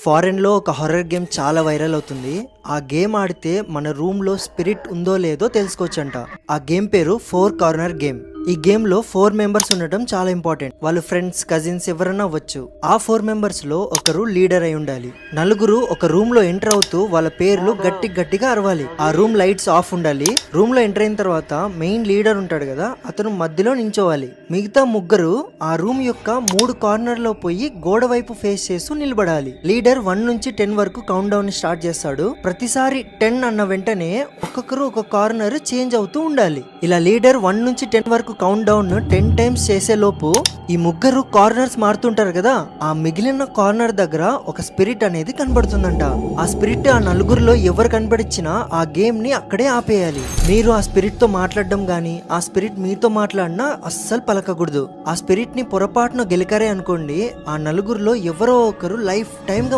Foreign లో ఒక horror game చాలా వైరల్ అవుతుంది. ఆ గేమ్ ఆడితే మన రూమ్ లో స్పిరిట్ ఉందో లేదో తెలుసుకోవచ్చంట. ఆ గేమ్ పేరు 4 కార్నర్ గేమ్. ఈ గేమ్ లో 4 మెంబర్స్ ఉండటం చాలా ఇంపార్టెంట్. వాళ్ళు ఫ్రెండ్స్, కజిన్స్ ఎవరైనా అవ్వచ్చు. ఆ 4 మెంబర్స్ లో ఒకరు లీడర్ అయి ఉండాలి. నలుగురు ఒక రూమ్ లో ఎంటర్ అవుతూ వాళ్ళ పేర్లు గట్టిగా అరవాలి. ఆ రూమ్ లైట్స్ ఆఫ్ ఉండాలి. రూమ్ లో ఎంటర్ అయిన తర్వాత మెయిన్ లీడర్ ఉంటాడు కదా, అతను మధ్యలో నించోవాలి. మిగతా ముగ్గురు ఆ రూమ్ యొక్క 3 కార్నర్ లో పోయి గోడ వైపు ఫేస్ చేస్తూ నిలబడాలి. లీడర్ 1 నుంచి 10 వరకు కౌంట్ డౌన్ స్టార్ట్ చేస్తాడు. ప్రతిసారి 10 అన్న వెంటనే ఒక్కొక్కరు ఒక కార్నర్ చేంజ్ అవుతూ ఉండాలి. ఇలా లీడర్ 1 నుంచి 10 వరకు కౌంట్ డౌన్ 10 టైమ్స్ చేసే లోపు ఈ ముగ్గురు కార్నర్స్ మారుతుంటారు కదా, ఆ మిగిలిన కార్నర్ దగ్గర ఒక స్పిరిట్ అనేది కనబడుతుందంట. ఆ స్పిరిట్ ఆ నలుగురిలో ఎవరు కనబడిచ్చినా ఆ గేమ్ ని అక్కడే ఆపేయాలి. మీరు ఆ స్పిరిట్ తో మాట్లాడడం గానీ, ఆ స్పిరిట్ మీతో మాట్లాడినా అస్సలు పలకకూడదు. ఆ స్పిరిట్ ని పొరపాటున గెలికారే అనుకోండి, ఆ నలుగురిలో ఎవరో ఒకరు లైఫ్ టైమ్ గా